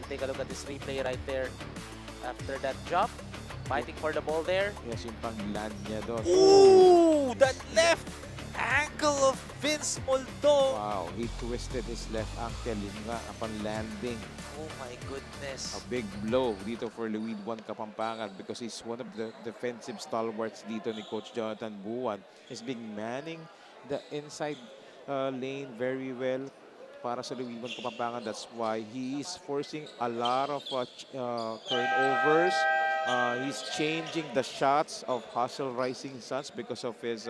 we take a look at this replay right there. After that jump, fighting for the ball there. Yes, yung pang-land niya doon. Ooh, that left ankle of Vince Moldong. Wow, he twisted his left ankle yun nga upon landing. Oh my goodness. A big blow dito for LUID 1 Kapampangan because he's one of the defensive stalwarts dito ni Coach Jonathan Buwan. He's been manning the inside lane very well para sa LUID 1 Kapampangan. That's why he is forcing a lot of turnovers. He's changing the shots of Hustle Rising Suns because of his,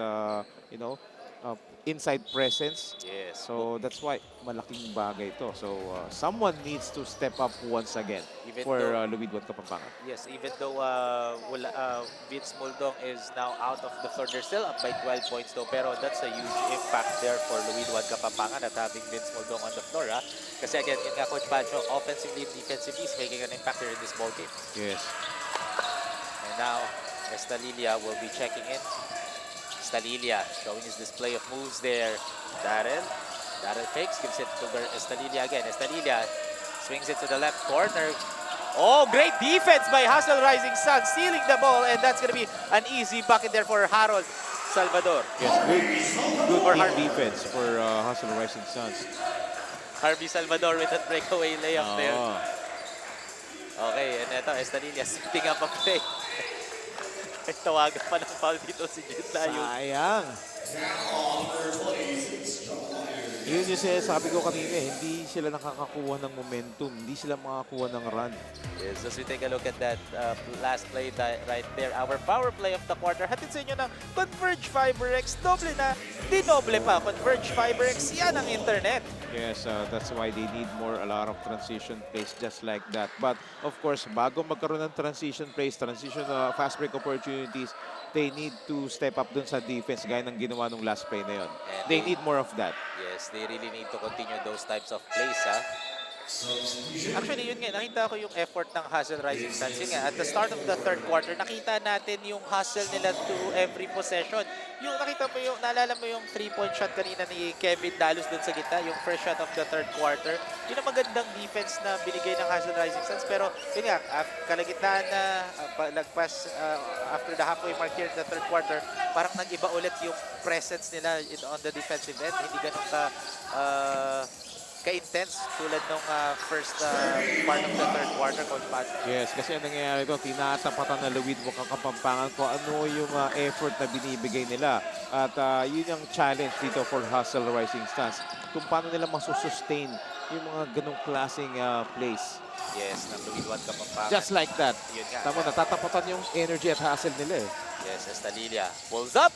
inside presence. Yes. So that's why malaking bagay ito. So someone needs to step up once again for LUID 1 Kapampangan. Yes, even though Vince Moldong is now out of the floor, they're still up by 12 points though. Pero that's a huge impact there for LUID 1 Kapampangan at having Vince Moldong on the floor. Kasi again, yun nga Coach Pancho, offensively, defensively is making an impact here in this ball game. Yes. And now, Estalilia will be checking in. Estalilia showing his display of moves there. Darrell fakes, gives it to Estalilia again. Estalilia swings it to the left corner. Oh, great defense by Hustle Rising Sun, stealing the ball, and that's going to be an easy bucket there for Harold Salvador. Yes, good team defense for Hustle Rising Suns. Harvey Salvador with that breakaway layup there. Okay, and ito, Estalilia setting up a play. Ay, tawagan pa ng foul dito si Jit Layo. Sayang. Yun yung sabi ko kanina, hindi sila nakakakuha ng momentum, hindi sila makakuha ng run. Yes, as we take a look at that last play right there, our power play of the quarter, hatid sa inyo ng Converge FiberX, doble na, di doble pa. Converge FiberX, yan ang internet. Yes, that's why they need a lot of transition plays just like that. But of course, bago magkaroon ng transition plays, fast break opportunities, they need to step up dun sa defense gaya ng ginawa nung last play na yun. They need more of that. Yes, they really need to continue those types of plays, Actually, yun nga, nakita ko yung effort ng Hustle Rising Suns. Yun nga, at the start of the third quarter, nakita natin yung hustle nila to every possession. Yung nakita mo yung, naalala mo yung 3-point shot kanina ni Kevin Dalus dun sa gitna, yung first shot of the third quarter. Yun ang magandang defense na binigay ng Hustle Rising Suns. Pero yun nga, kalagitnaan na, lagpas after the halfway mark here in the third quarter, parang nag-iba ulit yung presence nila on the defensive end. Hindi ganun ka-intense tulad nung first part of the third quarter, Coach Pat. Yes, kasi ang nangyayari ito, tinatapatan na LUID 1 Kapampangan kung ano yung effort na binibigay nila. At yun yung challenge dito for Hustle Rising Suns. Kung paano nila masusustain yung mga ganong klaseng plays. Yes, ng LUID 1 Kapampangan. Just like that. Yun nga. Tama, natatapatan yung energy at hustle nila eh. Yes, Estalilia pulls up.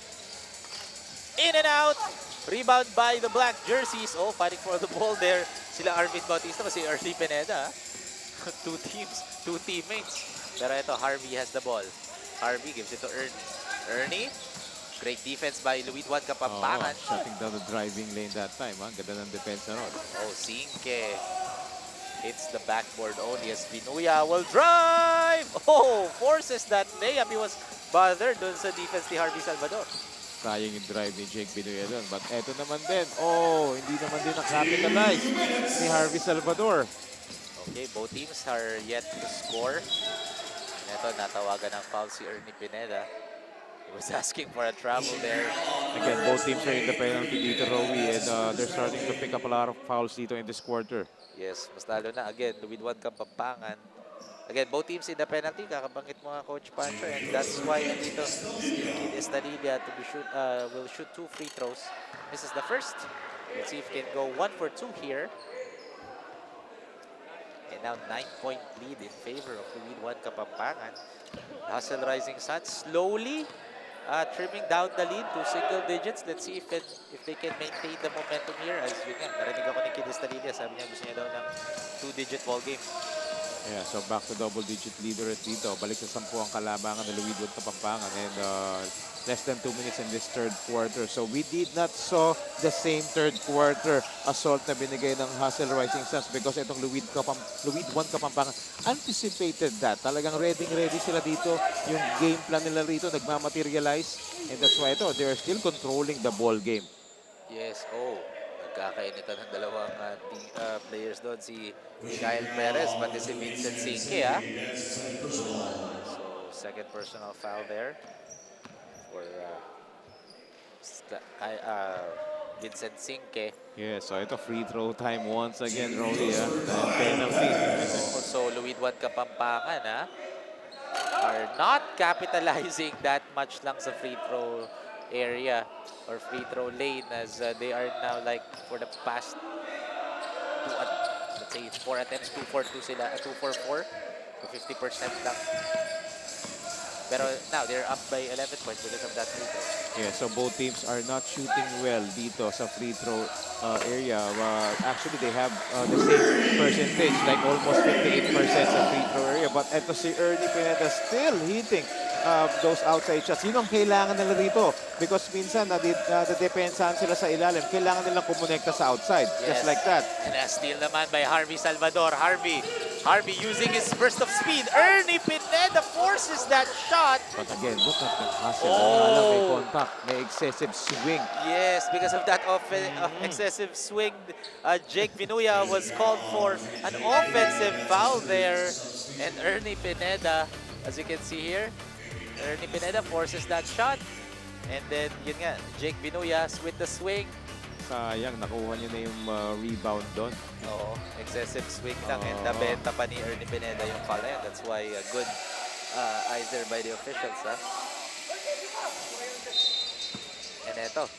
In and out. Rebound by the black jerseys. Oh, fighting for the ball there. Sila Arvin Bautista kasi Early Pineda. Two teams, two teammates. Pero ito, Harvey has the ball. Harvey gives it to Ernie. Ernie, great defense by LUID 1 Kapampangan. Shutting down the driving lane that time. Ganda ng defense na ron. Oh, Sinke hits the backboard only as Binuya will drive. Oh, forces that layup. He was bothered dun sa defense ni Harvey Salvador. Sayang yung drive ni Jake Binuya doon. But eto naman din. Oh, hindi naman din na-capitalize ni Harvey Salvador. Okay, both teams are yet to score. And ito, natawagan ng foul si Ernie Pineda. He was asking for a travel there. Again, both teams are in the penalty dito, Rowie. And they're starting to pick up a lot of fouls dito in this quarter. Yes, mas lalo na. Again, LUID 1 Kapampangan. Again, both teams in the penalty. Kakabangit mo nga, Coach Pancho. And that's why nandito si Kid Estalilia will shoot 2 free throws. This is the first. Let's see if he can go 1 for 2 here. And now 9-point lead in favor of LUID 1 Kapampangan. Hustle Rising Suns slowly trimming down the lead to single digits. Let's see if they can maintain the momentum here. As yun nga, narinig ako ni Kid Estalilia. Sabi niya gusto niya daw ng 2-digit ball game. Yeah, so back to double-digit leader at dito. Balik sa 10 ang kalabangan ng LUID 1 Kapampangan. And less than 2 minutes in this third quarter. So we did not saw the same third quarter assault na binigay ng Hustle Rising Suns because itong LUID 1 Kapampangan anticipated that. Talagang ready sila dito. Yung game plan nila rito nagmamaterialize. And that's why they're still controlling the ball game. Yes, oh. Nagkakainitan ng dalawang players doon, si Kyle Perez, pati si Vincent Sinque. So, second personal foul there for Vincent Sinque. Yeah, so ito free throw time once again, Rolly. Dahil penalty. So, LUID 1 Kapampangan are not capitalizing that much lang sa free throw area or free throw lane, as they are now like for the past let's say 4 attempts, 2-for-2 sila, 2-for-4, so 50% lang. Pero now they're up by 11 points because of that free throw. Yeah, so both teams are not shooting well dito sa free throw area. Actually, they have the same percentage, like almost 58% sa free throw area. But eto si Ernie Pineda still hitting those outside shots. Yun ang kailangan nila rito. Because minsan, nadepensahan sila sa ilalim. Kailangan nilang kumonekta sa outside. Just like that. And a steal naman by Harvey Salvador. Harvey using his burst of speed. Ernie Pineda forces that shot. But again, look at the hustle. Alam, may contact. May excessive swing. Yes, because of that excessive swing, Jake Vinuya was called for an offensive foul there. And Ernie Pineda, as you can see here, Ernie Pineda forces that shot. And then, yun nga, Jake Vinuya with the swing. Sayang, nakuha niya na yung rebound doon. Oo, excessive swing lang. And nabenta pa ni Ernie Pineda yung foul na yun. That's why good eyes there by the officials. And eto,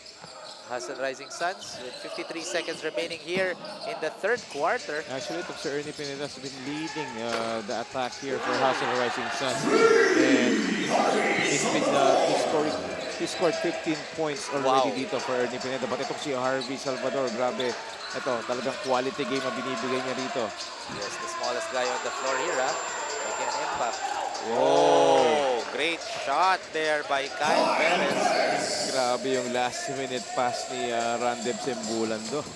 Hustle Rising Suns with 53 seconds remaining here in the third quarter. Actually, itong si Ernie Pineda has been leading the attack here for Hustle Rising Suns. And he scored 15 points already dito for Ernie Pineda. But itong si Harvey Salvador, grabe. Ito, talagang quality game ang binibigay niya rito. Yes, the smallest guy on the floor here, making an impact. Whoa! Great shot there by Kyle Perez. Grabe yung last minute pass ni Randeb Sembulan doon.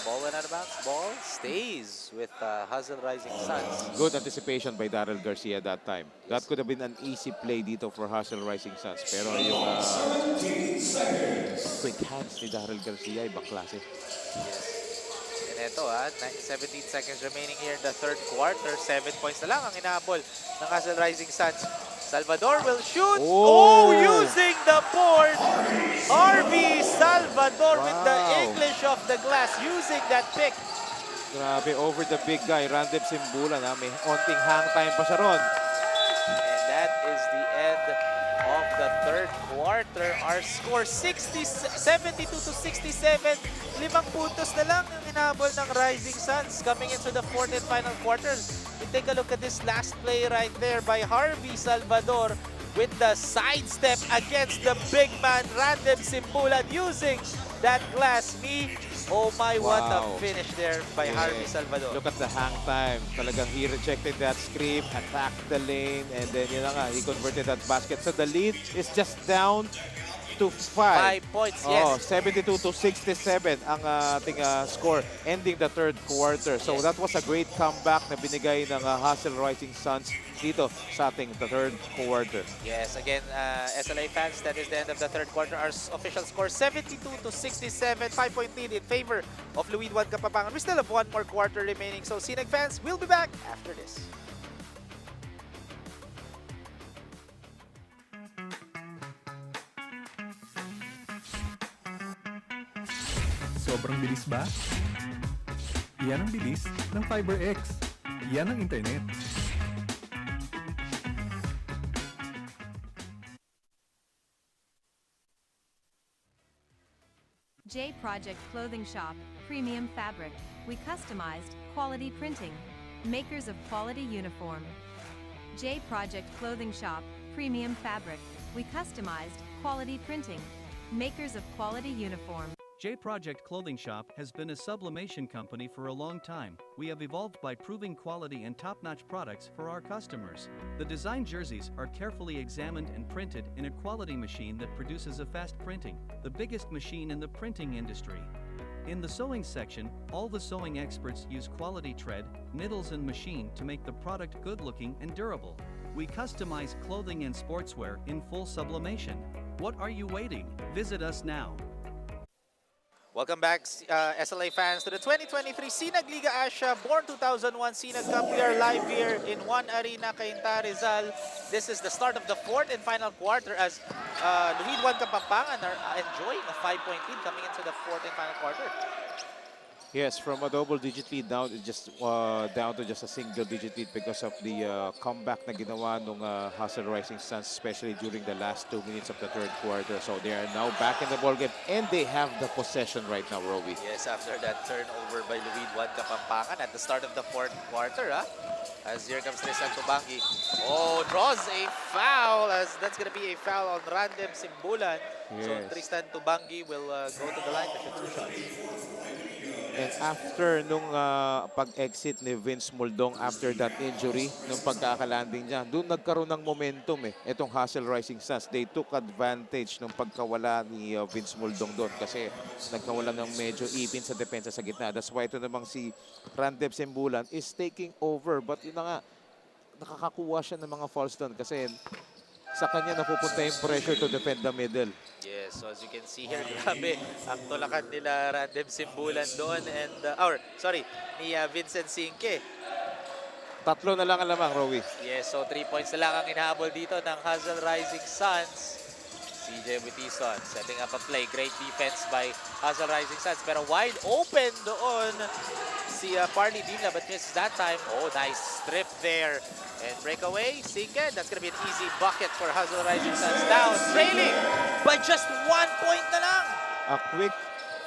Ball went out of bounds. Ball stays with Hustle Rising Suns. Good anticipation by Daryl Garcia that time. That could have been an easy play dito for Hustle Rising Suns. Pero yung quick hands ni Daryl Garcia, ibang klase. Yes. And ito, 17 seconds remaining here in the third quarter. 7 points na lang ang inaabol ng Hustle Rising Suns. Salvador will shoot. Using the board. Harvey Salvador with the English of the glass, using that pick. Grabe, over the big guy, Randeb Sembulan. May onting hang time pa siya ron. And that is the end of the third quarter. Our score 72-67. 5 puntos na lang ang inaabol ng Rising Suns coming into the fourth and final quarters. We take a look at this last play right there by Harvey Salvador with the sidestep against the big man Randeb Sembulan using that glass knee. Oh my, what a finish there by Harvey Salvador. Look at the hang time. Talagang he rejected that screen, attacked the lane, and then yun na nga, he converted that basket. So the lead is just down to 5. 5 points, yes. 72-67 ang ating score ending the third quarter. So that was a great comeback na binigay ng Hustle Rising Suns dito sa ating third quarter. Yes, again, SLA fans, that is the end of the third quarter. Our official score 72-67, 5-point lead in favor of LUID 1 Kapampangan. We still have one more quarter remaining. So SINAG fans, we'll be back after this. Sobrang bilis ba? Iyan ang bilis ng FiberX. Iyan ang internet. J Project Clothing Shop, Premium Fabric. We customized, quality printing. Makers of quality uniform. J Project Clothing Shop, Premium Fabric. We customized, quality printing. Makers of quality uniform. J Project Clothing Shop has been a sublimation company for a long time. We have evolved by proving quality and top-notch products for our customers. The design jerseys are carefully examined and printed in a quality machine that produces a fast printing, the biggest machine in the printing industry. In the sewing section, all the sewing experts use quality thread, needles and machine to make the product good-looking and durable. We customize clothing and sportswear in full sublimation. What are you waiting? Visit us now. Welcome back, SLA fans, to the 2023 SINAG Liga Asya Born 2001 SINAG Cup. We are live here in One Arena, Cainta, Rizal. This is the start of the fourth and final quarter as LUID 1 KAPAMPANGAN are enjoying a 5-point lead coming into the fourth and final quarter. Yes, from a double-digit lead down to just a single-digit lead because of the comeback na ginawa ng Rizal Rising Suns, especially during the last 2 minutes of the third quarter. So they are now back in the ballgame and they have the possession right now, Roby. Yes, after that turnover by LUID 1 KAPAMPANGAN at the start of the fourth quarter, as here comes Rizal Tubangi. Oh, draws a foul, as that's going to be a foul on Randem Simbulan. Yes. So Tristan Tubangi will go to the line to shoot 2 shots. And after nung pag-exit ni Vince Muldong after that injury, nung pagkakalanding niya, doon nagkaroon ng momentum itong Rizal Rising Suns. They took advantage nung pagkawala ni Vince Muldong doon kasi nagkawala ng medyo ipin sa depensa sa gitna. That's why ito namang si Randem Simbulan is taking over. But yun na nga, nakakakuha siya ng mga fouls doon kasi sa kanya napupunta yung pressure to defend the middle. Yes, so as you can see here, grabe ang tulakan nila Randem Simbulan doon and, ni Vincent Sinque. Tatlo na lang ang lamang, Rowie. Yes, so 3 points na lang ang inahabol dito ng Rizal Rising Suns. CJ Butison setting up a play. Great defense by Rizal Rising Suns. Pero wide open doon si Parley Dimla, but misses that time. Oh, nice strip there. And breakaway, Sinque. That's going to be an easy bucket for Rizal Rising Suns. Now trailing by just 1 point na lang. A quick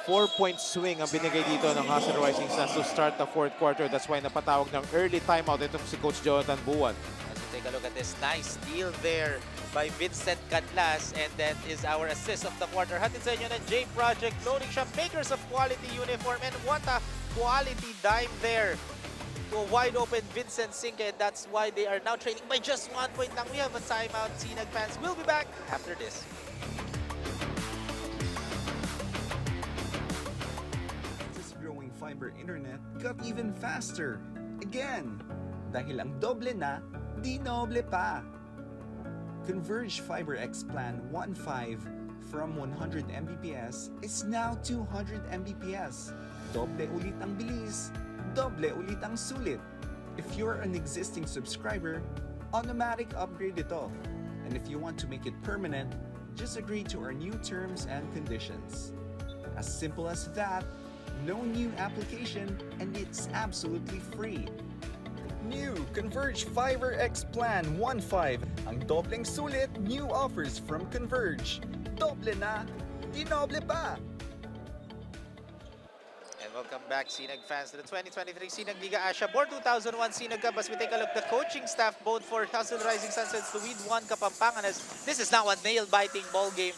4-point swing ang binigay dito ng Rizal Rising Suns to start the fourth quarter. That's why napatawag ng early timeout itong si Coach Jonathan Buwan. As we take a look at this nice steal there by Vincent Canlas, and that is our assist of the quarter. Hatid sa inyo ng J Project Loading Shop, makers of quality uniform, and what a quality dime there to a wide open Vincent Sinque, and that's why they are now trailing by just 1 point lang. We have a timeout. SINAG fans will be back after this. This growing fiber internet got even faster. Again, dahil ang doble na, di noble pa. Converge Fiber X Plan 1.5 from 100 Mbps is now 200 Mbps. Doble ulit ang bilis, doble ulit ang sulit. If you're an existing subscriber, automatic upgrade ito. And if you want to make it permanent, just agree to our new terms and conditions. As simple as that, no new application, and it's absolutely free. New Converge Fiber X Plan 1.5. Ang dobleng sulit, new offers from Converge. Doble na, di noble pa. And welcome back, SINAG fans, to the 2023 SINAG Liga Asya Born 2001 SINAG Cup. As we take a look, the coaching staff both for Rizal Rising Suns and LUID 1 KAPAMPANGAN, as this is now a nail-biting ball game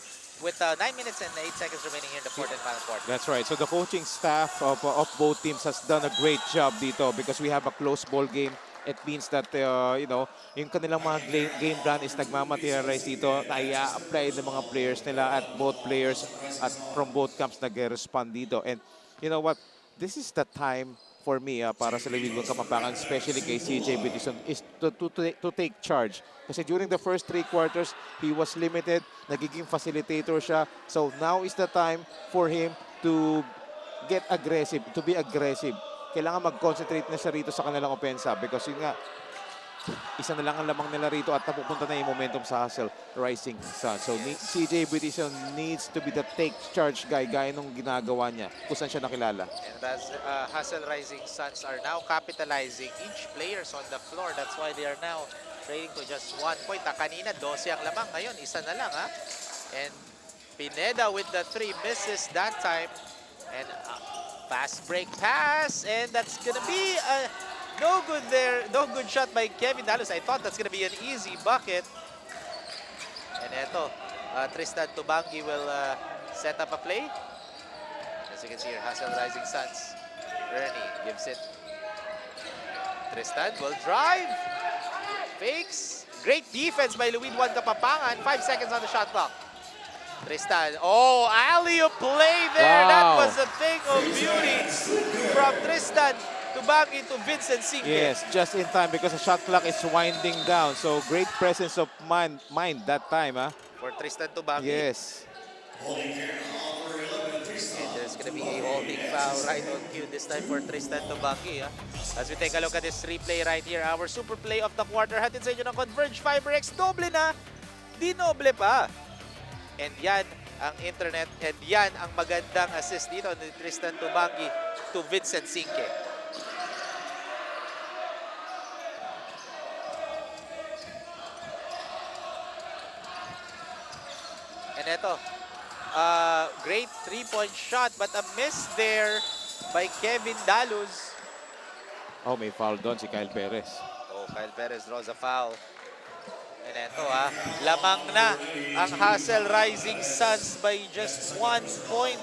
with 9 minutes and 8 seconds remaining here in the fourth and final quarter. That's right. So the coaching staff of both teams has done a great job dito because we have a close ball game. It means that, yung kanilang mga game plan is nagmamaterialize dito. Na-apply ng mga players nila at both players at from both camps nag-respond dito. And you know what? This is the time for me para sa LUID 1 KAPAMPANGAN, especially kay CJ Butison, is to take charge. Kasi during the first 3 quarters, he was limited. Nagiging facilitator siya. So now is the time for him to get aggressive, to be aggressive. Kailangan mag-concentrate na siya rito sa kanilang opensa because yun nga, isa na lang ang lamang nila rito at napupunta na yung momentum sa Rizal Rising Suns. So CJ Butison needs to be the take charge guy, gaya nung ginagawa niya kung saan siya nakilala. And as Rizal Rising Suns are now capitalizing each players on the floor. That's why they are now trailing to just 1 point. Kanina 12 ang lamang, ngayon isa na lang And Pineda with the 3 misses that time. And fast break pass, and that's gonna be no good there. No good shot by Kevin Dallas. I thought that's gonna be an easy bucket. And eto, Tristan Tubangi will set up a play. As you can see here, Rizal Rising Suns. Ernie gives it. Tristan will drive. Fakes. Great defense by LUID 1 KAPAMPANGAN. 5 seconds on the shot clock. Tristan, oh, alley-oop play there. Wow. That was a thing of beauty from Tristan Tubangi to Vincent Sinque. Yes, just in time because the shot clock is winding down. So great presence of mind that time. For for Tristan Tubangi. Yes. And there's gonna be a holding foul right on cue this time for Tristan Tubangi. As we take a look at this replay right here, our super play of the quarter, hatid sa inyo ng Converge FiberX, doble na, dinoble pa. And yan ang internet, and yan ang magandang assist dito ni Tristan Tubangi to Vincent Sinque. And ito, great three-point shot but a miss there by Kevin Daluz. Oh, may foul doon si Kyle Perez. Oh, Kyle Perez draws a foul. And ito lamang na ang Hassel Rising Suns by just 1 point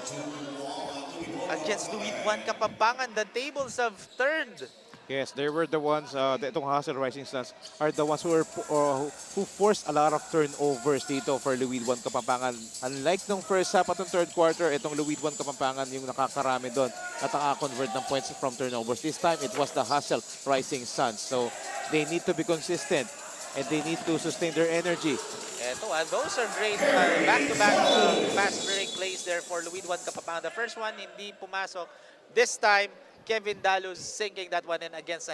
against LUID 1 Kapampangan. The tables have turned. Yes, they were the ones, itong Hassel Rising Suns are the ones who forced a lot of turnovers dito for LUID 1 Kapampangan. Unlike nung first half at nung third quarter, itong LUID 1 Kapampangan yung nakakarami doon at nakakonvert ng points from turnovers. This time, it was the Hassel Rising Suns. So, they need to be consistent and they need to sustain their energy. Eto, those are great back-to-back fast break plays there for LUID 1 Kapampangan. The first one, hindi pumasok. This time, Kevin Daluz sinking that one in against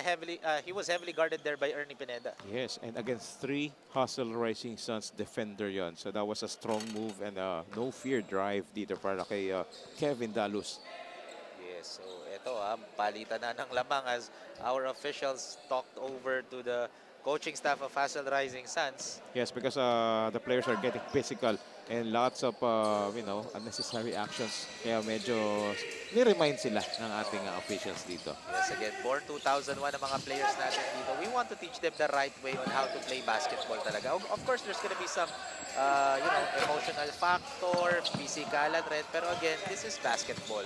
he was heavily guarded there by Ernie Pineda. Yes, and against 3 Hassel Rising Suns defender yon. So that was a strong move and no fear drive dito para kay Kevin Daluz. Yes, so ito palitan na ng lamang as our officials talked over to the coaching staff of Hassel Rising Suns. Yes, because the players are getting physical and lots of unnecessary actions. Kaya medyo ni-remind sila ng ating officials dito. Yes, again, born 2001 ang mga players natin dito. We want to teach them the right way on how to play basketball talaga. Of course, there's gonna be some emotional factor, physikalan rin. Pero again, this is basketball.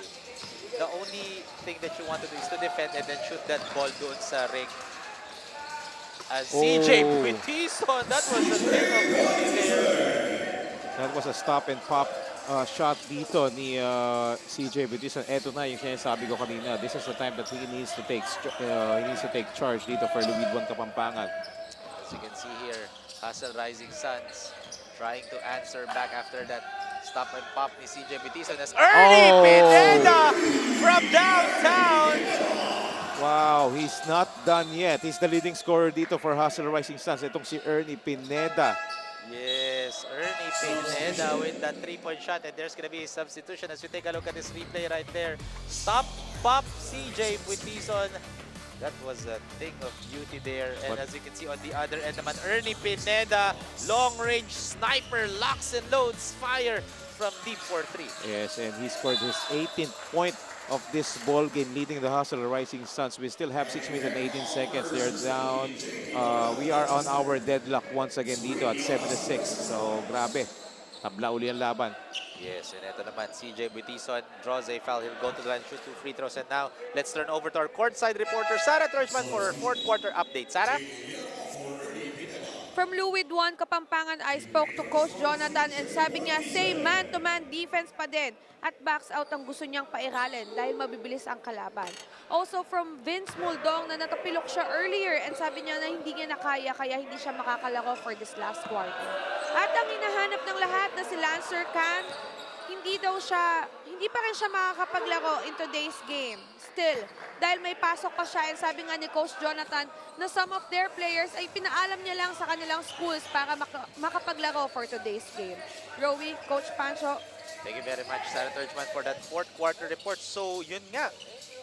The only thing that you want to do is to defend and then shoot that ball doon sa ring. As CJ Buitison, that was the thing of beauty there. That was a stop and pop shot dito ni CJ Buitison. Eto na yung sinasabi ko kanina. This is the time that he needs to take charge dito for LUID 1 Kapampangan. As you can see here, Hassel Rising Suns trying to answer back after that stop and pop ni CJ Buitison as Ernie Pineda from downtown. Wow, he's not done yet. He's the leading scorer dito for Hassel Rising Suns. Itong si Ernie Pineda. Yes, Ernie Pineda with that three-point shot, and there's going to be a substitution as we take a look at this replay right there. Stop, pop, CJ Buitison. That was a thing of beauty there. And as you can see on the other end naman, Ernie Pineda, long-range sniper, locks and loads, fire from deep for 3. Yes, and he scored his 18th point of this ball game, leading the Hassel Rising Suns. We still have 6 minutes and 18 seconds. They're down. We are on our deadlock once again dito at 7-6. So, grabe. Tabla uli ang laban. Yes, and ito naman, CJ Buitison draws a foul. He'll go to the line, shoot 2 free throws. And now, let's turn over to our courtside reporter, Sarah Turchman, for her fourth quarter update. Sarah? From LUID 1 Kapampangan, I spoke to Coach Jonathan and sabi niya, same man-to-man defense pa din at backs out ang gusto niyang pairalin dahil mabibilis ang kalaban. Also from Vince Muldong na natapilok siya earlier and sabi niya na hindi niya nakaya kaya hindi siya makakalaro for this last quarter. At ang hinahanap ng lahat na si Lancer Can, hindi pa rin siya makakapaglaro in today's game. Still, dahil may pasok pa siya and sabi nga ni Coach Jonathan na some of their players ay pinaalam niya lang sa kanilang schools para makapaglaro for today's game. Rowie, Coach Pancho. Thank you very much, Sarah Turchman, for that fourth quarter report. So, yun nga.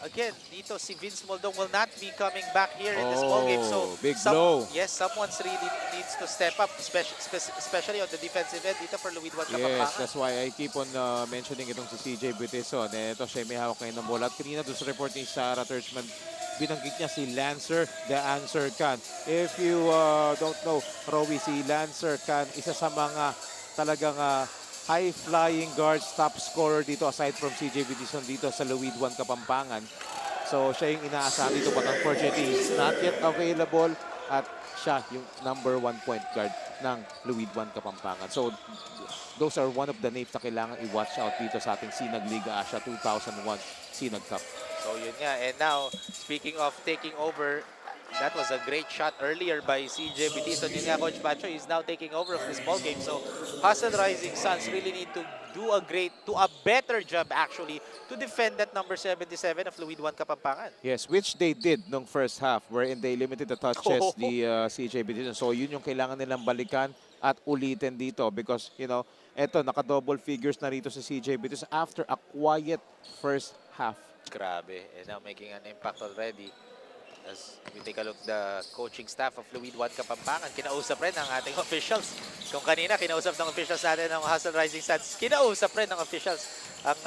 Again, dito si Vince Muldong will not be coming back here in this ball game. So, big blow. Yes, someone really needs to step up, especially on the defensive end dito for LUID 1 Kapampangan. Yes, that's why I keep on mentioning itong si CJ Buitison. Ito siya may hawak ngayon ng bola. At kanina doon sa report ni Sarah Turchman, binanggit niya si Lancer, the answer can. If you don't know, Rowie, si Lancer can, isa sa mga talagang high-flying guards, top scorer dito aside from CJ Buitison dito sa LUID 1 Kapampangan. So siya yung inaasahan dito but unfortunately he's not yet available at siya yung number 1 point guard ng LUID 1 Kapampangan. So those are one of the names na kailangan i-watch out dito sa ating SINAG Liga Asya 2001 SINAG Cup. So yun nga. And now, speaking of taking over, that was a great shot earlier by CJ Bitiso. Yun nga, Coach Pacho is now taking over of this ball game. So Hustle Rising Suns really need to do a better job actually to defend that number 77 of LUID 1 Kapampangan. Yes, which they did nung first half wherein they limited the touches, the CJ Bitiso. So yun yung kailangan nilang balikan at ulitin dito because, you know, eto, naka-double figures na rito si CJ Bitiso after a quiet first half. Grabe, and now making an impact already. As we take a look, the coaching staff of LUID 1 Kapampangan, kinausap rin ng ating officials. Kung kanina, kinausap ng officials natin ng Hustle Rising Suns, kinausap rin ng officials ang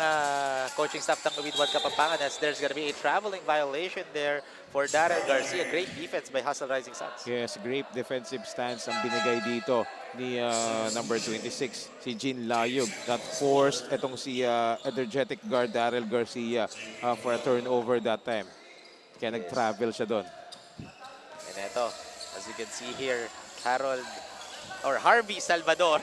coaching staff ng LUID 1 Kapampangan as there's gonna be a traveling violation there for Darrell Garcia. Great defense by Hustle Rising Suns. Yes, great defensive stance ang binigay dito ni number 26, si Jean Layug. That forced itong si energetic guard Darrell Garcia for a turnover that time. Kaya nag-travel siya doon. And ito, as you can see here, Harvey Salvador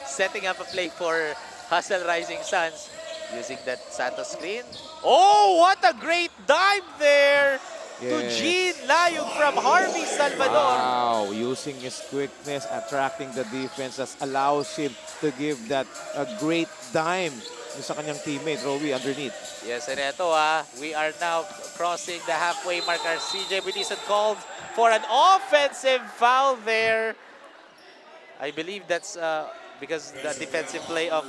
setting up a play for Hustle Rising Suns using that Santos screen. Oh, what a great dive there to Jean Layug from Harvey Salvador. Wow, using his quickness, attracting the defense that allows him to give that a great dime sa kanyang teammate, Rowie, underneath. Yes, and ito we are now crossing the halfway mark. Our CJ Bitiso called for an offensive foul there. I believe that's because the defensive play of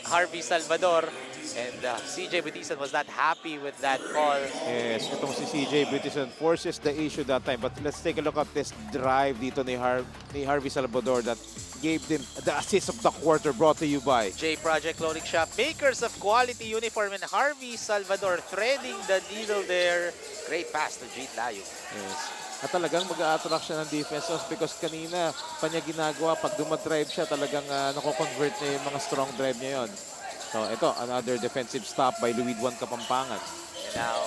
Harvey Salvador, and CJ Bitiso was not happy with that call. Yes, itong si CJ Bitiso forces the issue that time. But let's take a look at this drive dito ni Harvey Salvador that gave them the assist of the quarter, brought to you by J Project Clothing Shop, makers of quality uniform, and Harvey Salvador threading the needle there. Great pass to Jean Layug. Yes. At talagang mag-a-attract siya ng defense because kanina pa niya ginagawa. Pag dumadrive siya, talagang nako-convert niya yung mga strong drive niya yun. So ito, another defensive stop by LUID 1 Kapampangan. And now,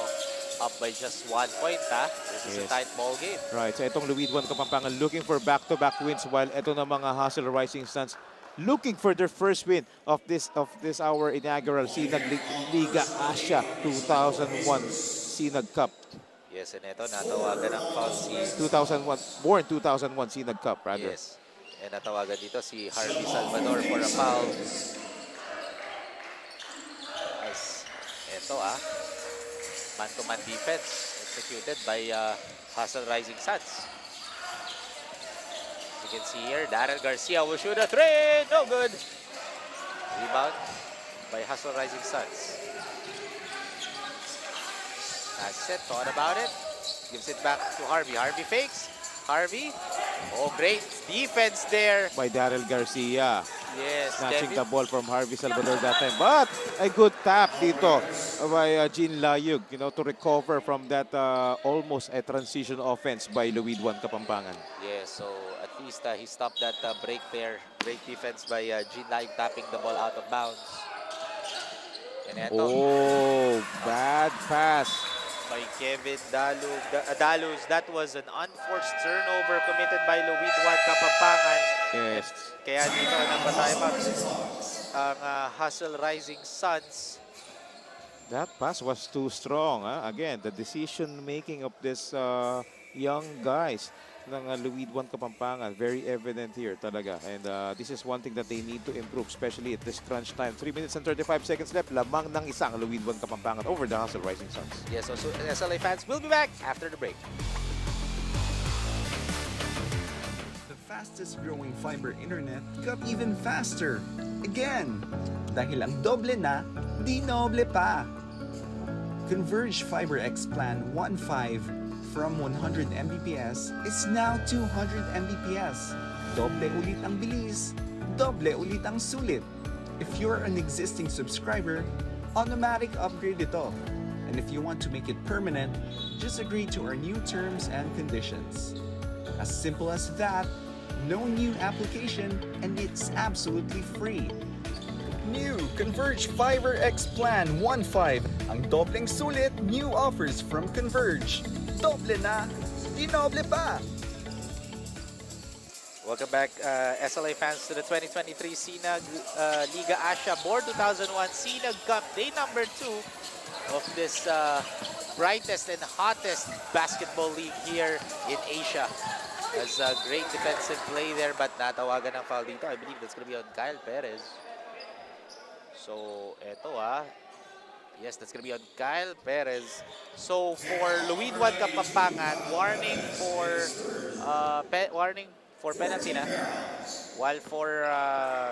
up by just 1 point, This is a tight ball game. Right, so itong LUID 1 Kapampangan looking for back-to-back wins while ito na mga Hustle Rising Suns looking for their first win of this our inaugural SINAG Liga Asya 2001 SINAG Cup. Yes, and ito, natawagan ng foul si... 2001 SINAG Cup, rather. Yes. And natawagan dito si Harvey Salvador for a foul. As ito, man-to-man defense executed by Hustle Rising Suns. As you can see here, Darrell Garcia will shoot a three. No good. Rebound by Hustle Rising Suns. That's it. Thought about it. Gives it back to Harvey. Harvey fakes. Harvey. Oh, great defense there by Darrell Garcia. Yes, snatching the ball from Harvey Salvador that time. But a good tap dito by Jean Layug, you know, to recover from that almost a transition offense by LUID 1 Kapampangan. Yes, so at least he stopped that break there. Great defense by Jean Layug tapping the ball out of bounds. And eto, bad pass by Kevin Daluz. That was an unforced turnover committed by LUID 1 Kapampangan. Yes. Kaya dito nagpatay pa ang Hustle Rising Suns. That pass was too strong. Again, the decision making of this young guys ng LUID 1 Kapampangan, very evident here talaga. And this is one thing that they need to improve, especially at this crunch time. 3 minutes and 35 seconds left. Lamang ng isang LUID 1 Kapampangan over the Hustle Rising Suns. Yes, so SLA fans will be back after the break. The fastest growing fiber internet got even faster. Again, dahil ang doble na, di noble pa. Converge Fiber X Plan 1.5 from 100 Mbps is now 200 Mbps. Doble ulit ang bilis, doble ulit ang sulit. If you're an existing subscriber, automatic upgrade ito. And if you want to make it permanent, just agree to our new terms and conditions. As simple as that, no new application, and it's absolutely free. New Converge Fiber X Plan 1.5. Ang dobleng sulit, new offers from Converge. Doble na, di noble pa. Welcome back, SLA fans, to the 2023 SINAG Liga Asya Board 2001 SINAG Cup, day number 2 of this brightest and hottest basketball league here in Asia. Has a great defensive play there, but natawagan ng foul dito. I believe that's gonna be on Kyle Perez. So, eto yes, that's gonna be on Kyle Perez. So, for LUID 1 Kapampangan, warning for penalty na. While for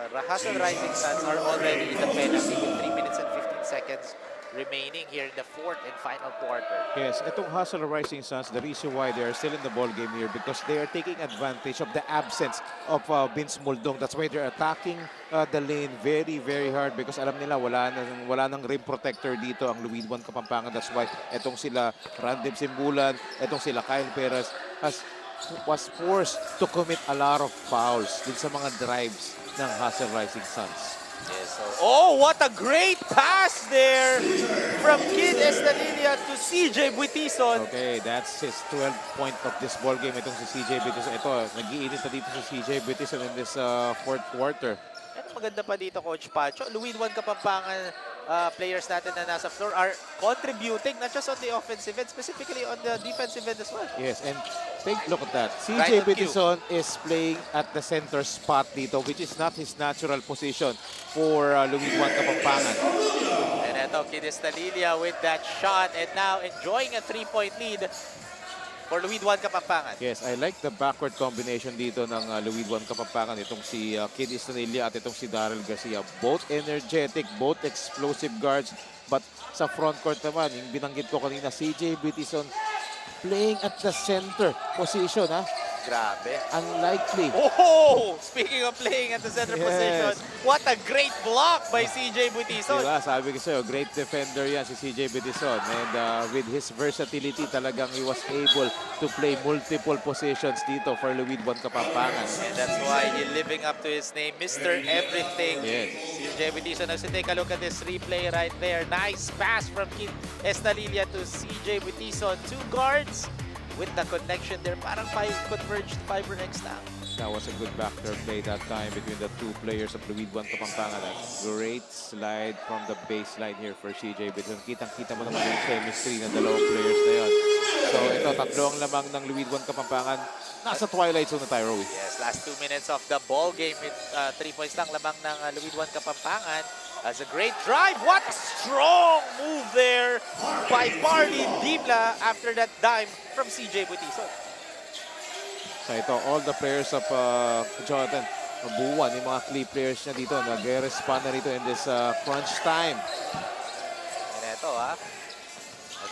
Rizal Rising Suns are already in the penalty with 3 minutes and 15 seconds remaining here in the fourth and final quarter. Yes, itong Rizal Rising Suns, the reason why they are still in the ball game here because they are taking advantage of the absence of Vince Muldong. That's why they're attacking the lane very, very hard because alam nila wala nang rim protector dito ang LUID 1 Kapampangan. That's why itong sila Randem Simbulan, itong sila Kyle Perez was forced to commit a lot of fouls din sa mga drives ng Rizal Rising Suns. Yes, so, oh, what a great pass there from Kid Estadilla to CJ Buitison. Okay, that's his 12th point of this ball game. Itong si CJ Buitison. Ito, nag-iinit na dito si CJ Buitison in this fourth quarter. At maganda pa dito, Coach Pacho. LUID 1 Kapampangan players natin na nasa floor are contributing not just on the offensive end, specifically on the defensive end as well. Yes, and take a look at that. Right CJ on Buitison is playing at the center spot dito, which is not his natural position for LUID 1 Kapampangan. And eto, Kid Estadilla with that shot and now enjoying a 3-point lead for LUID 1 Kapampangan. Yes, I like the backward combination dito ng LUID 1 Kapampangan. Itong si Kid Estadilla at itong si Daryl Garcia. Both energetic, both explosive guards. But sa front court naman, yung binanggit ko kanina, CJ Buitison playing at the center position. Grabe. Unlikely. Oh! Speaking of playing at the center Yes. position, what a great block by CJ Buitison. Diba, sabi ko sa'yo, great defender yan si CJ Buitison. And with his versatility, talagang he was able to play multiple positions dito for LUID 1 Kapampangan. And that's why he's living up to his name, Mr. Everything. Yes. CJ Buitison. As you take a look at this replay right there, nice pass from Kid Estadilla to CJ Buitison. Two guards with the connection there. Parang converged FiberX now. That was a good backdoor play that time between the two players of LUID 1 Kapampangan. A great slide from the baseline here for CJ Buitison. Kitang-kita mo naman yung chemistry ng dalawang players na yun. So ito, tatlo ang lamang ng LUID 1 Kapampangan. Nasa twilight zone na tayo, Rowie. Yes, last 2 minutes of the ball game with 3 points lang lamang ng LUID 1 Kapampangan. That's a great drive. What a strong move there by Barney Dibla after that dime from CJ Buitison. So ito, all the players of Jonathan Buwan, yung mga key players niya dito, nag-respond na rito in this crunch time. And ito as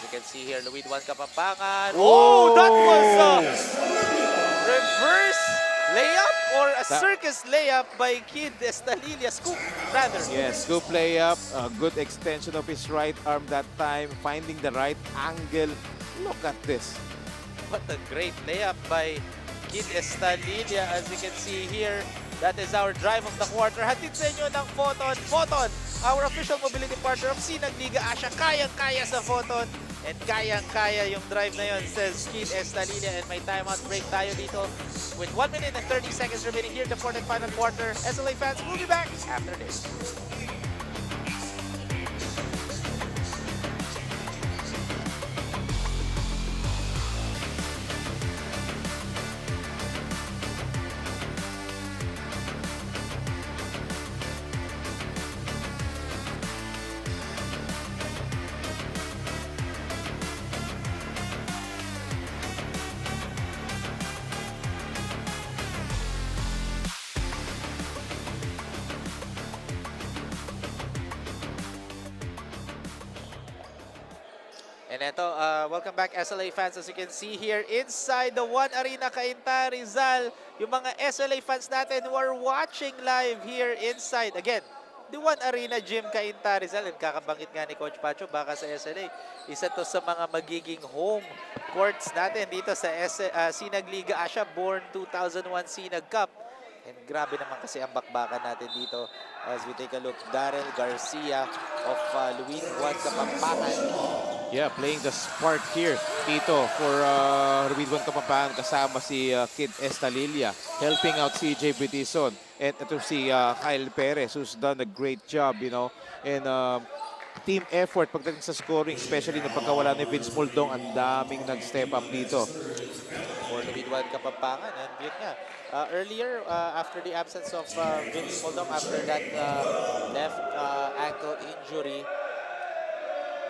you can see here, LUID 1 Kapampangan. Oh, that was a reverse layup or a circus layup by Kid Estadilla. Scoop, rather. Yes, scoop layup, a good extension of his right arm that time, finding the right angle. Look at this. What a great layup by Kid Estadilla. As you can see here, that is our drive of the quarter. Hatid sa inyo ng Photon. Photon, our official mobility partner of SINAG Liga Asya. Kayang-kaya sa Photon. And kayang-kaya yung drive na yun, says Kid Estadilla. And may timeout break tayo dito with 1 minute and 30 seconds remaining here in the fourth and final quarter. SLA fans, we'll be back after this. And ito, welcome back SLA fans. As you can see here, inside the One Arena Cainta, Rizal, yung mga SLA fans natin who are watching live here inside. Again, the One Arena Gym Cainta, Rizal. And kakabangit nga ni Coach Pacho, baka sa SLA, isa to sa mga magiging home courts natin dito sa SINAG Liga Asya, born 2001 SINAG Cup. And grabe naman kasi ang bakbakan natin dito as we take a look. Daryl Garcia of LUID 1 Kapampangan. Yeah, playing the spark here dito for LUID 1 Kapampangan kasama si Kid Estadilla, helping out CJ Buitison. And ito si Kyle Perez, who's done a great job, you know, in team effort pagdating sa scoring, especially na pagkawala ni Vince Muldong, ang daming nag-step up dito. For LUID 1 Kapampangan. And yun nga, earlier, after the absence of Vince Muldong, after that left ankle injury,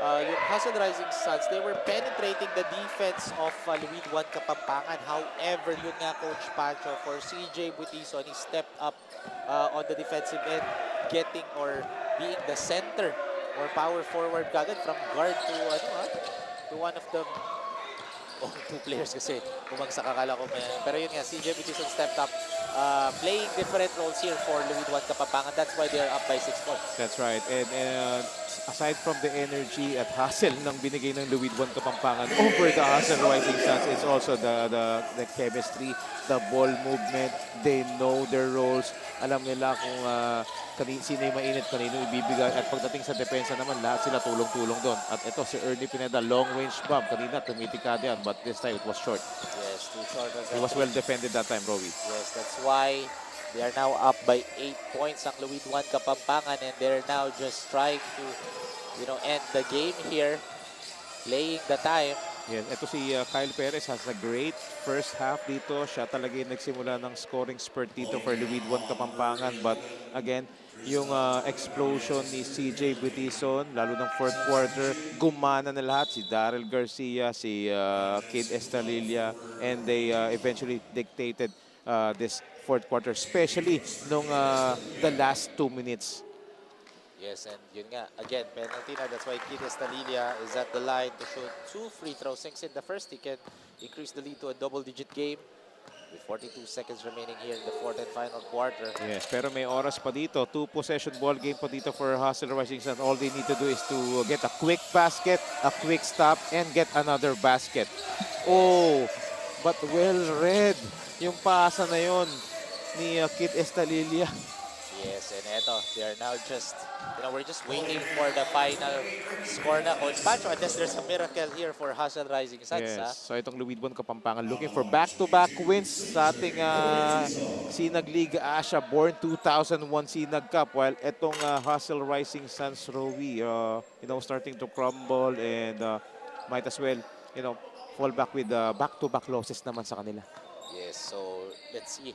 yung Hustle Rising Suns, they were penetrating the defense of LUID 1 Kapampangan. However, yun nga, Coach Pancho, for CJ Butison, he stepped up on the defensive end, getting or being the center or power forward kagad from guard to to one of the two players kasi bumagsak akala ko. Pero yun nga, CJ Butison stepped up, playing different roles here for LUID 1 Kapampangan. That's why they're up by 6 points. That's right. And aside from the energy at hustle ng binigay ng LUID 1 Kapampangan over the Hustle Rising Suns, it's also the chemistry, the ball movement. They know their roles. Alam nila kung sino yung mainit, kanino ibibigay. At pagdating sa depensa naman, lahat sila tulong-tulong doon. At ito, si Ernie Pineda, long-range bomb. Kanina, tumitikad yan, but this time it was short. Yes, too short. It was well defended that time, Rowie. Yes, that's why they are now up by 8 points ang LUID 1 Kapampangan, and they're now just trying to, end the game here, playing the time. Yes, ito si Kyle Perez has a great first half dito. Siya talaga yung nagsimula ng scoring spurt dito for LUID 1 Kapampangan. But again, yung explosion ni CJ Butison, lalo ng fourth quarter, gumana na lahat. Si Daryl Garcia, si Kid Estalilla, and they eventually dictated this fourth quarter, especially nung the last 2 minutes. Yes, and yun nga, again, penalty na. That's why Kid Estalilla is at the line to shoot 2 free throws. Since in the first, he can increase the lead to a double-digit game with 42 seconds remaining here in the fourth and final quarter. Yes, pero may oras pa dito. 2-possession ball game pa dito for Hustle Rising Sun. All they need to do is to get a quick basket, a quick stop, and get another basket. Oh, but well read yung pasa na yon ni Kid Estalilla. Yes, and eto, they are now just, we're just waiting for the final score na, Coach Pancho, unless there's a miracle here for Hustle Rising Suns. Yes, so itong LUID 1 Kapampangan looking for back-to-back wins sa ating SINAG Liga Asya, born 2001 SINAG Cup, while itong Hustle Rising Suns, Rowie, starting to crumble and might as well, fall back with back-to-back losses naman sa kanila. Yes, so let's see.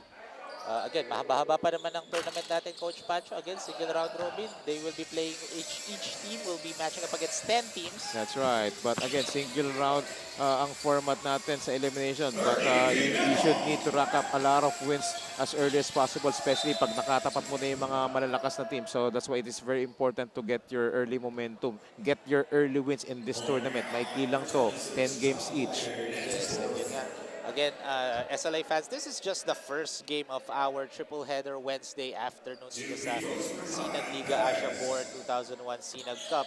Again, mahaba-haba pa naman ang tournament natin, Coach Pancho. Again, single round robin. They will be playing, each team will be matching up against 10 teams. That's right. But again, single round ang format natin sa elimination. But you should need to rack up a lot of wins as early as possible, especially pag nakatapat mo na yung mga malalakas na team. So that's why it is very important to get your early momentum. Get your early wins in this tournament. Maikli lang to, 10 games each. Yes, and yun nga. Again, SLA fans, this is just the first game of our triple header Wednesday afternoon dito sa SINAG Liga Asya Born 2001 SINAG Cup.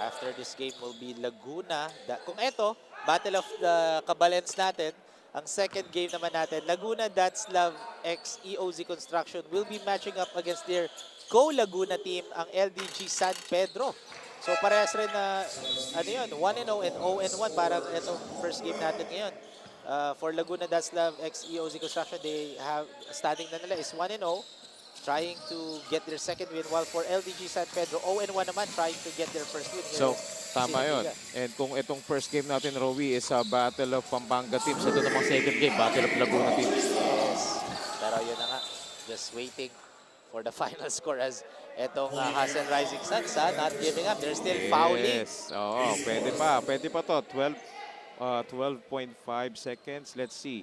After this game will be Laguna. Kung eto, Battle of the Cabalens natin, ang second game naman natin, Laguna Datslav x EOZ Construction will be matching up against their co-Laguna team, ang LDG San Pedro. So parehas rin na, 1-0 and 0-1, parang itong first game natin ngayon. For Laguna Datslav x EOZ Construction, they have standing na nila is 1-0, trying to get their second win, while for LDG San Pedro 0-1 naman, trying to get their first win. So tama yun. And kung itong first game natin, Rowie, is a Battle of Pampanga teams, ito namang second game, Battle of Laguna teams. Yes, pero yun na nga, just waiting for the final score as etong Hustle Rising Suns, not giving up, they're still fouling. Yes, pwede pa to. 12.5 seconds. Let's see.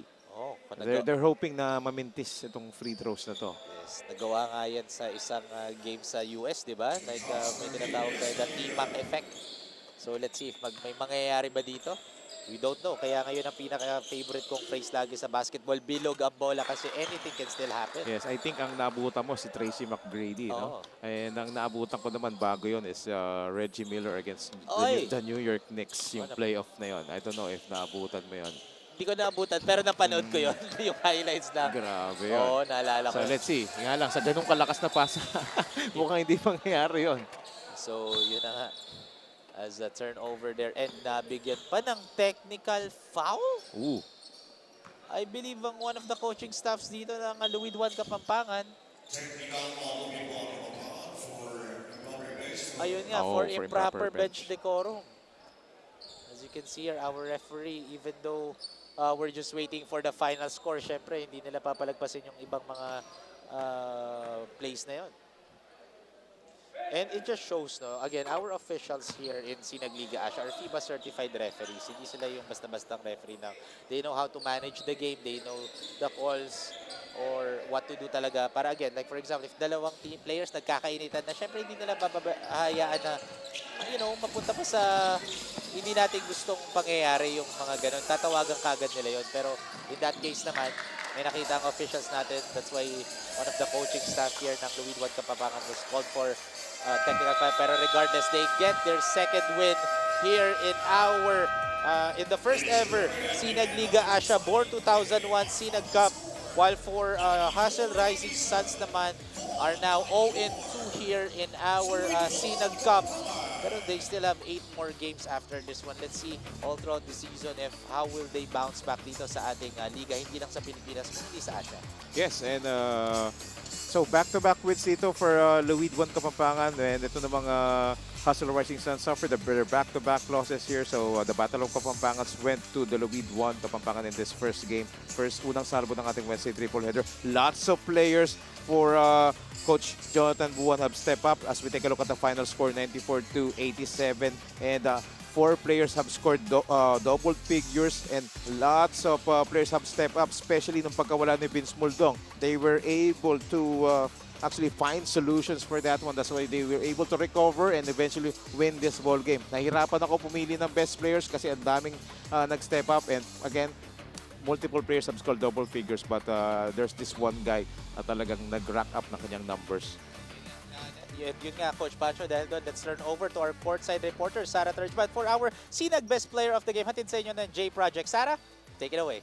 They're hoping na mamintis itong free throws na to. Yes, nagawa nga yan sa isang game sa US, di ba? Like may tinatawag na the T-Mac effect. So let's see if may mangyayari ba dito. We don't know. Kaya ngayon ang pinaka-favorite kong phrase lagi sa basketball, bilog ang bola kasi anything can still happen. Yes, I think ang naabutan mo si Tracy McGrady, no? And ang naabutan ko naman bago yon is Reggie Miller against the New York Knicks, yung playoff na yon. I don't know if naabutan mo yon. Hindi ko naabutan, pero napanood ko yon yung highlights na. Grabe yun. Oo, naalala ko. So let's see. Nga lang, sa ganung kalakas na pasa, mukhang hindi mangyayari yon. So yun na nga. As a turnover there, and nabigyan pa ng technical foul. Ooh. I believe ang one of the coaching staffs dito ng LUID 1 Kapampangan. Ayun nga, Oh, for for improper improper bench bench. decorum. As you can see here, our referee, even though we're just waiting for the final score, syempre, hindi nila papalagpasin yung ibang mga plays na yon. And it just shows, no, again, our officials here in SINAG Liga ASYA are FIBA certified referees. Hindi sila yung basta-bastang referee na they know how to manage the game, they know the calls or what to do talaga. Para again, like for example, if dalawang team players nagkakainitan na, syempre hindi nila hayaan na, mapunta pa sa hindi natin gustong pangyayari yung mga ganun. Tatawagan kagad nila yon. Pero in that case naman, may nakita ang officials natin. That's why one of the coaching staff here ng LUID 1 Kapampangan was called for technical foul. Pero regardless, they get their second win here in the first ever SINAG Liga ASYA Born 2001 SINAG Cup. While for Hassel Rising Suns naman are now 0-2 here in our SINAG Cup. Pero they still have 8 more games after this one. Let's see all throughout the season if how will they bounce back dito sa ating liga, hindi lang sa Pilipinas, hindi sa Asia. Yes, and so back-to-back wins dito for LUID 1 Kapampangan, and ito namang Hustle Rising Suns suffered their back-to-back losses here. So the Battle of Kapampangans went to the LUID 1 Kapampangan in this first game. Unang salbo ng ating Wednesday triple header. Lots of players for Coach Jonathan Buwan have stepped up as we take a look at the final score, 94-87, and 4 players have scored double figures, and lots of players have stepped up, especially nung pagkawala ni Vince Muldong. They were able to actually find solutions for that one. That's why they were able to recover and eventually win this ball game. Nahirapan ako pumili ng best players kasi ang daming nag-step up, and again, multiple players have scored double figures, but there's this one guy na talagang nag-rack up na kanyang numbers. Yun nga, Coach Pancho, dahil doon, let's turn over to our courtside reporter, Sarah Turjman, for our SINAG Best Player of the Game. Hatid sa inyo ng J Project. Sarah, take it away.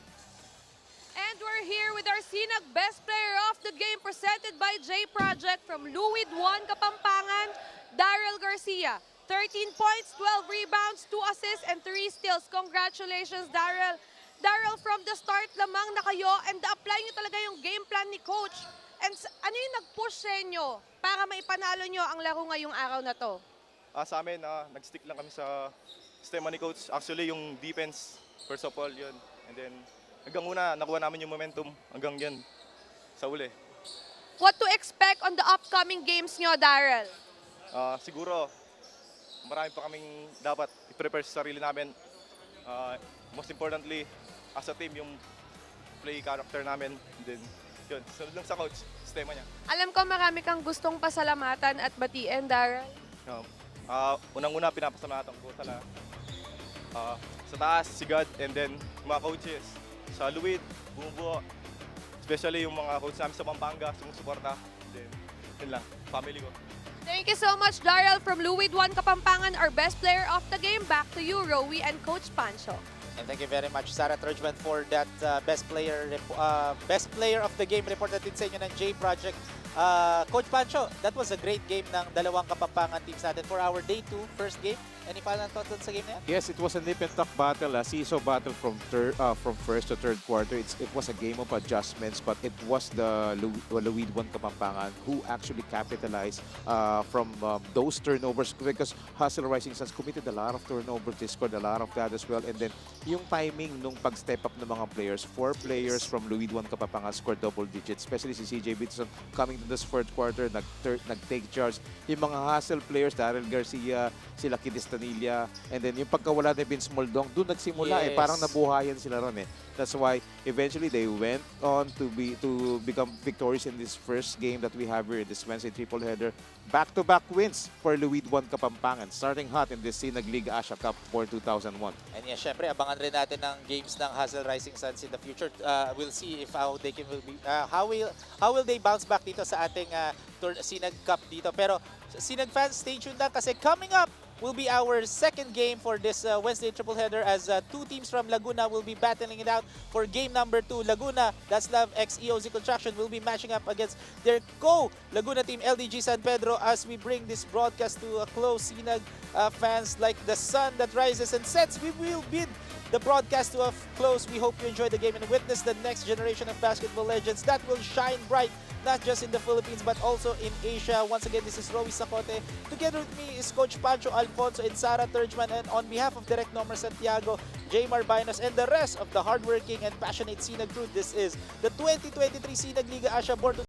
And we're here with our SINAG Best Player of the Game presented by J Project from LUID 1 Kapampangan, Daryl Garcia. 13 points, 12 rebounds, 2 assists, and 3 steals. Congratulations, Daryl. Daryl, from the start lamang na kayo and apply nyo talaga yung game plan ni Coach. And ano yung nag-push sa inyo para maipanalo nyo ang laro ngayong araw na to? Sa amin, nag-stick lang kami sa sistema ni Coach. Actually, yung defense, first of all, yun. And then, hanggang una, nakuha namin yung momentum hanggang yan sa uli. What to expect on the upcoming games nyo, Daryl? Siguro, marami pa kaming dapat i-prepare sa sarili namin. Most importantly, as a team, yung play character namin. Then, yun, sunod lang sa coach, sistema niya. Alam ko marami kang gustong pasalamatan at batiin, Daryl. Unang-una, pinapasalamatan ko sana sa taas, si God, and then mga coaches sa LUID, bumubuo. Especially yung mga coach namin sa Pampanga, sumusuporta. Then, yun lang, family ko. Thank you so much, Daryl, from LUID 1 Kapampangan, our best player of the game. Back to you, Rowie and Coach Pancho. And thank you very much, Sarah Turjman, for that best player of the game report natin sa inyo ng J Project. Coach Pancho, that was a great game ng dalawang Kapampangan teams natin for our day 2, first game. Any final thoughts sa game na yan? Yes, it was a nip and tuck battle, a seesaw battle from first to third quarter. It was a game of adjustments, but it was the LUID 1 Kapampangan who actually capitalized from those turnovers, because Hustle Rising Suns committed a lot of turnovers. They scored a lot of that as well. And then yung timing nung pag-step up ng mga players, 4 players from LUID 1 Kapampangan scored double digits, especially si CJ Bitson coming to this fourth quarter, nag-take charge. Yung mga Hustle players, Daryl Garcia, sila Kidis Tanilla, and then yung pagkawala ni Vince Muldong, doon nagsimula parang nabuhayan sila ron eh. That's why eventually they went on to become victorious in this first game that we have here in this Wednesday triple header. Back-to-back wins for LUID 1 Kapampangan, starting hot in this SINAG Liga ASYA Cup for 2001. And yes, syempre, abangan rin natin ng games ng Hustle Rising Suns in the future. We'll see if how will they bounce back dito sa ating SINAG Cup dito. Pero SINAG fans, stay tuned lang kasi coming up will be our second game for this Wednesday triple header, as 2 teams from Laguna will be battling it out for game number 2. Laguna, that's Love X EOZ Construction, will be matching up against their co-Laguna team LDG San Pedro. As we bring this broadcast to a close, SINAG fans, like the sun that rises and sets, we will bid the broadcast to a close. We hope you enjoyed the game and witness the next generation of basketball legends that will shine bright, not just in the Philippines but also in Asia. Once again, this is Rowy Sacote. Together with me is Coach Pancho Alfonso and Sara Turjman, and on behalf of Direct Nomer Santiago, J. Marbinos, and the rest of the hardworking and passionate SINAG crew, this is the 2023 SINAG Liga Asya Board